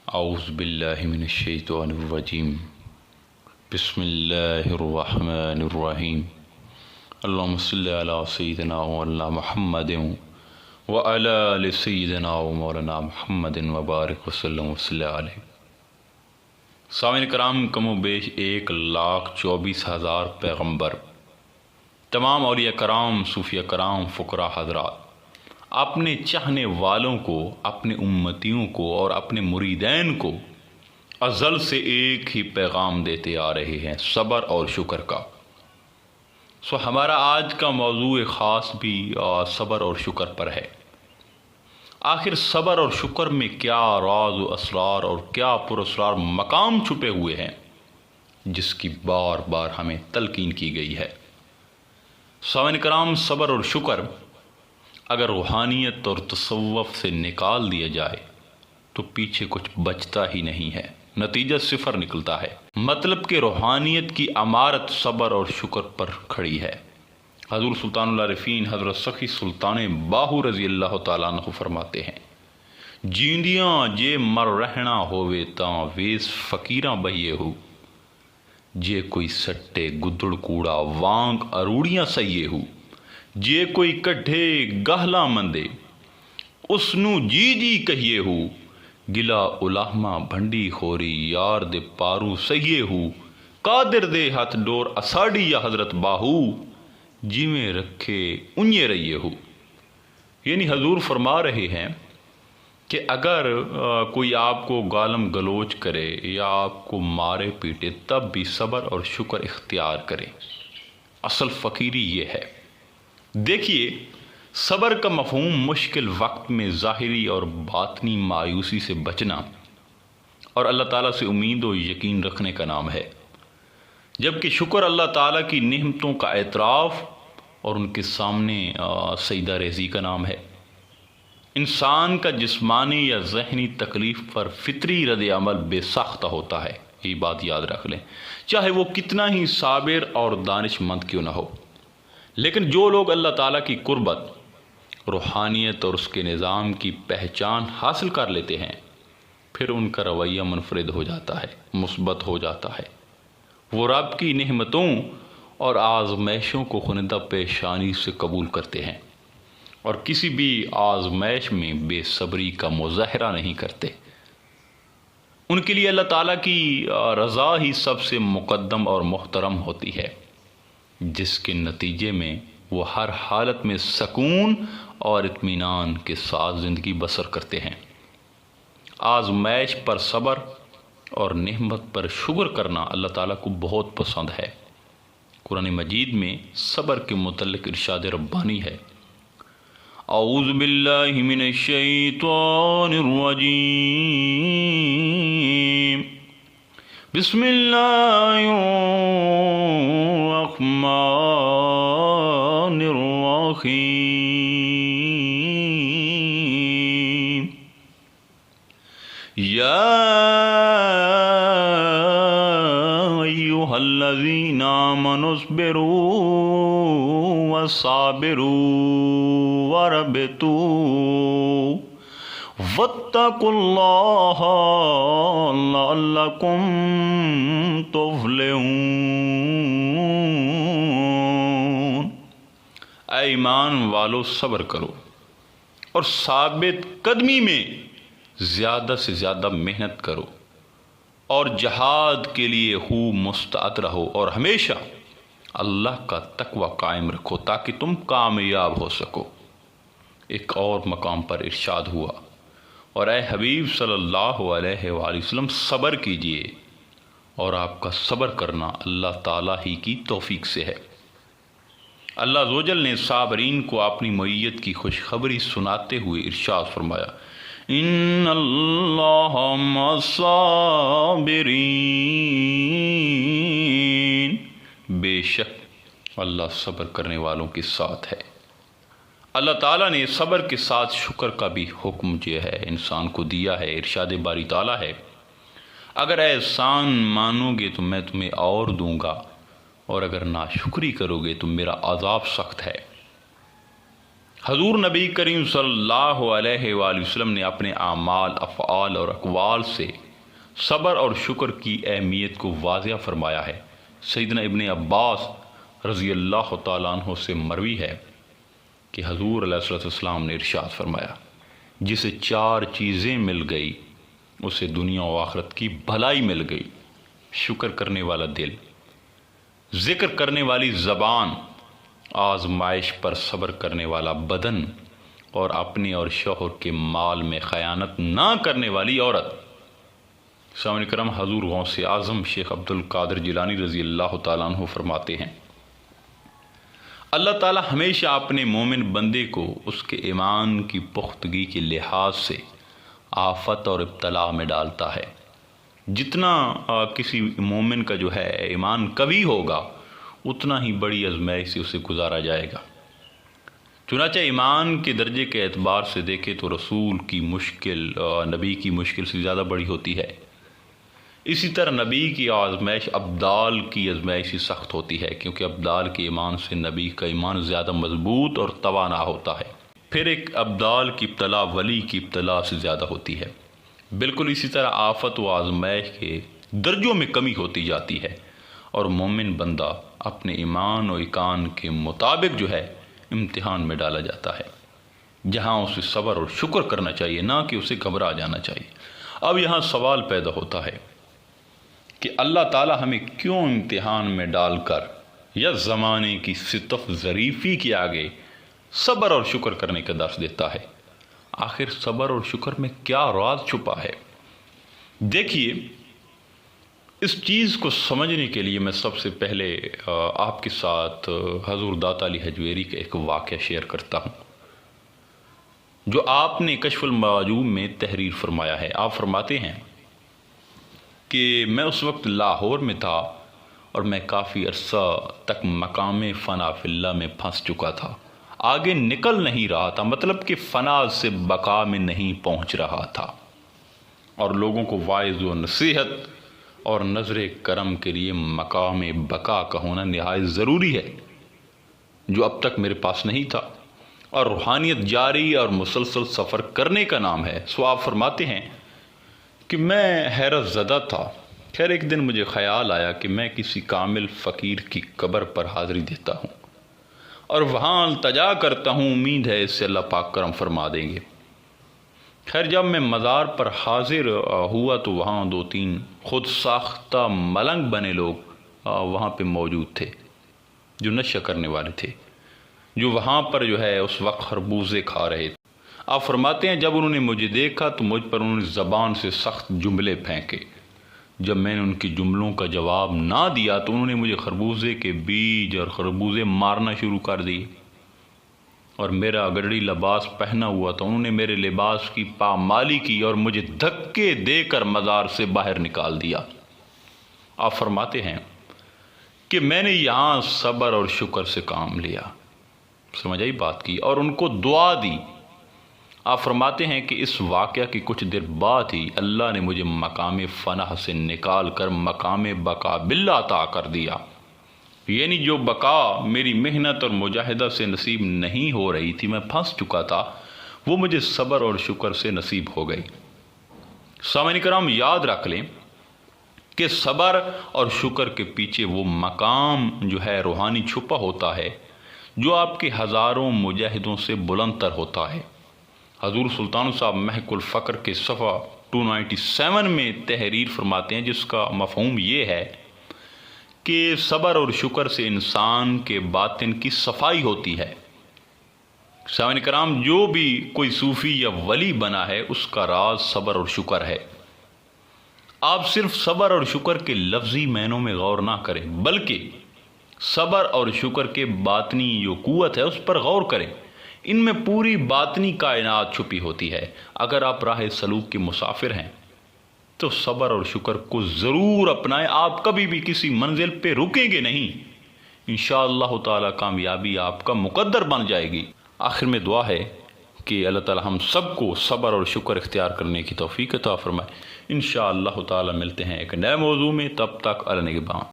اعوذ باللہ من الشیطان الرجیم بسم اللہ الرحمن الرحیم اللہم صلی علی سیدنا مولانا محمد وعلی آل سیدنا مولانا محمد وبارک وسلم وصلی علیہ۔ سامعین کرام، کم و بیش 1,24,000 پیغمبر، تمام اولیاء کرام، صوفیاء کرام، فقراء حضرات اپنے چاہنے والوں کو، اپنے امتیوں کو اور اپنے مریدین کو ازل سے ایک ہی پیغام دیتے آ رہے ہیں، صبر اور شکر کا۔ ہمارا آج کا موضوع خاص بھی صبر اور شکر پر ہے۔ آخر صبر اور شکر میں کیا راز و اسرار اور کیا پراسرار مقام چھپے ہوئے ہیں جس کی بار بار ہمیں تلقین کی گئی ہے۔ سامعین کرام، صبر اور شکر اگر روحانیت اور تصوف سے نکال دیا جائے تو پیچھے کچھ بچتا ہی نہیں ہے، نتیجہ صفر نکلتا ہے۔ مطلب کہ روحانیت کی عمارت صبر اور شکر پر کھڑی ہے۔ حضور سلطان العارفین حضرت سخی سلطان باہو رضی اللہ تعالیٰ عنہ فرماتے ہیں، جیندیاں جے مر رہنا ہووے تاں ویس فقیراں بہیے ہو، جے کوئی سٹے گدڑ کوڑا وانگ اروڑیاں سہیے ہو، جے کوئی کڈھے گہلا مندے اس نو جی جی کہیے ہو، گلا الاہما بھنڈی خوری یار دے پارو سہیے ہو، قادر دے ہاتھ ڈور اساڑی یا حضرت باہو، جی میں رکھے انجے رہیے ہو۔ یعنی حضور فرما رہے ہیں کہ اگر کوئی آپ کو گالم گلوچ کرے یا آپ کو مارے پیٹے تب بھی صبر اور شکر اختیار کرے۔ اصل فقیری یہ ہے۔ دیکھیے، صبر کا مفہوم مشکل وقت میں ظاہری اور باطنی مایوسی سے بچنا اور اللہ تعالیٰ سے امید و یقین رکھنے کا نام ہے، جبکہ شکر اللہ تعالیٰ کی نعمتوں کا اعتراف اور ان کے سامنے سجدہ ریزی کا نام ہے۔ انسان کا جسمانی یا ذہنی تکلیف پر فطری رد عمل بے ساختہ ہوتا ہے، یہ بات یاد رکھ لیں، چاہے وہ کتنا ہی صابر اور دانش مند کیوں نہ ہو۔ لیکن جو لوگ اللہ تعالیٰ کی قربت، روحانیت اور اس کے نظام کی پہچان حاصل کر لیتے ہیں، پھر ان کا رویہ منفرد ہو جاتا ہے، مثبت ہو جاتا ہے۔ وہ رب کی نعمتوں اور آزمائشوں کو خندہ پیشانی سے قبول کرتے ہیں اور کسی بھی آزمائش میں بے صبری کا مظاہرہ نہیں کرتے۔ ان کے لیے اللہ تعالیٰ کی رضا ہی سب سے مقدم اور محترم ہوتی ہے، جس کے نتیجے میں وہ ہر حالت میں سکون اور اطمینان کے ساتھ زندگی بسر کرتے ہیں۔ آزمائش پر صبر اور نعمت پر شکر کرنا اللہ تعالیٰ کو بہت پسند ہے۔ قرآن مجید میں صبر کے متعلق ارشاد ربانی ہے، اعوذ باللہ من الشیطان الرجیم، بسم اللہ الرحمن الرحیم، یا ایہا الذین آمنوا اصبروا وصابروا وربطوا واتقوا اللہ لعلکم تفلحون۔ اے ایمان والو، صبر کرو اور ثابت قدمی میں زیادہ سے زیادہ محنت کرو اور جہاد کے لیے مستعد رہو اور ہمیشہ اللہ کا تقوی قائم رکھو تاکہ تم کامیاب ہو سکو۔ ایک اور مقام پر ارشاد ہوا، اور اے حبیب صلی اللہ علیہ وآلہ وسلم صبر کیجئے، اور آپ کا صبر کرنا اللہ تعالیٰ ہی کی توفیق سے ہے۔ اللہ عزوجل نے صابرین کو اپنی معیت کی خوشخبری سناتے ہوئے ارشاد فرمایا، ان اللہ مع الصابرین، بے شک اللہ صبر کرنے والوں کے ساتھ ہے۔ اللہ تعالیٰ نے صبر کے ساتھ شکر کا بھی حکم جو ہے انسان کو دیا ہے۔ ارشاد باری تعالیٰ ہے، اگر احسان مانو گے تو میں تمہیں اور دوں گا، اور اگر ناشکری کرو گے تو میرا عذاب سخت ہے۔ حضور نبی کریم صلی اللہ علیہ وآلہ وسلم نے اپنے اعمال، افعال اور اقوال سے صبر اور شکر کی اہمیت کو واضح فرمایا ہے۔ سیدنا ابن عباس رضی اللہ تعالیٰ عنہ سے مروی ہے کہ حضور علیہ السلام نے ارشاد فرمایا، جسے 4 چیزیں مل گئی اسے دنیا و آخرت کی بھلائی مل گئی: شکر کرنے والا دل، ذکر کرنے والی زبان، آزمائش پر صبر کرنے والا بدن، اور اپنے اور شوہر کے مال میں خیانت نہ کرنے والی عورت۔ سامعین کرام، حضور غوث اعظم شیخ عبد القادر جیلانی رضی اللہ تعالیٰ عنہ فرماتے ہیں، اللہ تعالیٰ ہمیشہ اپنے مومن بندے کو اس کے ایمان کی پختگی کے لحاظ سے آفت اور ابتلا میں ڈالتا ہے۔ جتنا کسی مومن کا جو ہے ایمان قوی ہوگا، اتنا ہی بڑی آزمائش سے اسے گزارا جائے گا۔ چنانچہ ایمان کے درجے کے اعتبار سے دیکھے تو رسول کی مشکل نبی کی مشکل سے زیادہ بڑی ہوتی ہے۔ اسی طرح نبی کی آزمائش ابدال کی آزمائش سے سخت ہوتی ہے، کیونکہ ابدال کے ایمان سے نبی کا ایمان زیادہ مضبوط اور توانا ہوتا ہے۔ پھر ایک ابدال کی ابتلا ولی کی ابتلا سے زیادہ ہوتی ہے۔ بالکل اسی طرح آفت و آزمائش کے درجوں میں کمی ہوتی جاتی ہے، اور مومن بندہ اپنے ایمان و ایقان کے مطابق جو ہے امتحان میں ڈالا جاتا ہے، جہاں اسے صبر اور شکر کرنا چاہیے، نہ کہ اسے گھبرا جانا چاہیے۔ اب یہاں سوال پیدا ہوتا ہے کہ اللہ تعالیٰ ہمیں کیوں امتحان میں ڈال کر یا زمانے کی ستف ظریفی کے آگے صبر اور شکر کرنے کا درس دیتا ہے؟ آخر صبر اور شکر میں کیا راز چھپا ہے؟ دیکھیے، اس چیز کو سمجھنے کے لیے میں سب سے پہلے آپ کے ساتھ حضور داتا علی حجویری کا ایک واقعہ شیئر کرتا ہوں، جو آپ نے کشف المعجوب میں تحریر فرمایا ہے۔ آپ فرماتے ہیں کہ میں اس وقت لاہور میں تھا اور میں کافی عرصہ تک مقام فنا فی اللہ میں پھنس چکا تھا، آگے نکل نہیں رہا تھا، مطلب کہ فنا سے بقا میں نہیں پہنچ رہا تھا، اور لوگوں کو واعظ و نصیحت اور نظر کرم کے لیے مقام بقا کا ہونا نہایت ضروری ہے، جو اب تک میرے پاس نہیں تھا، اور روحانیت جاری اور مسلسل سفر کرنے کا نام ہے۔ سو آپ فرماتے ہیں کہ میں حیرت زدہ تھا۔ خیر، ایک دن مجھے خیال آیا کہ میں کسی کامل فقیر کی قبر پر حاضری دیتا ہوں اور وہاں التجا کرتا ہوں، امید ہے اس سے اللہ پاک کرم فرما دیں گے۔ خیر، جب میں مزار پر حاضر ہوا تو وہاں 2-3 خود ساختہ ملنگ بنے لوگ وہاں پہ موجود تھے، جو نشہ کرنے والے تھے، جو وہاں پر جو ہے اس وقت خربوزے کھا رہے تھے۔ آپ فرماتے ہیں جب انہوں نے مجھے دیکھا تو مجھ پر انہوں نے زبان سے سخت جملے پھینکے۔ جب میں نے ان کی جملوں کا جواب نہ دیا تو انہوں نے مجھے خربوزے کے بیج اور خربوزے مارنا شروع کر دیے، اور میرا گڈڑی لباس پہنا ہوا تھا، انہوں نے میرے لباس کی پامالی کی اور مجھے دھکے دے کر مزار سے باہر نکال دیا۔ آپ فرماتے ہیں کہ میں نے یہاں صبر اور شکر سے کام لیا، سمجھ آئی بات کی، اور ان کو دعا دی۔ آپ فرماتے ہیں کہ اس واقعہ کی کچھ دیر بعد ہی اللہ نے مجھے مقام فنا سے نکال کر مقام بقا باللہ عطا کر دیا، یعنی جو بقا میری محنت اور مجاہدہ سے نصیب نہیں ہو رہی تھی، میں پھنس چکا تھا، وہ مجھے صبر اور شکر سے نصیب ہو گئی۔ سامعین کرام، یاد رکھ لیں کہ صبر اور شکر کے پیچھے وہ مقام جو ہے روحانی چھپا ہوتا ہے، جو آپ کے ہزاروں مجاہدوں سے بلند تر ہوتا ہے۔ حضور سلطان صاحب محق الفقر کے صفحہ 297 میں تحریر فرماتے ہیں، جس کا مفہوم یہ ہے کہ صبر اور شکر سے انسان کے باطن کی صفائی ہوتی ہے۔ سامعین کرام، جو بھی کوئی صوفی یا ولی بنا ہے، اس کا راز صبر اور شکر ہے۔ آپ صرف صبر اور شکر کے لفظی معنوں میں غور نہ کریں، بلکہ صبر اور شکر کے باطنی جو قوت ہے اس پر غور کریں۔ ان میں پوری باطنی کائنات چھپی ہوتی ہے۔ اگر آپ راہ سلوک کے مسافر ہیں تو صبر اور شکر کو ضرور اپنائیں، آپ کبھی بھی کسی منزل پہ رکیں گے نہیں، انشاءاللہ تعالی کامیابی آپ کا مقدر بن جائے گی۔ آخر میں دعا ہے کہ اللہ تعالی ہم سب کو صبر اور شکر اختیار کرنے کی توفیق عطا فرمائے۔ انشاءاللہ تعالی ملتے ہیں ایک نئے موضوع میں، تب تک اللہ نگہبان۔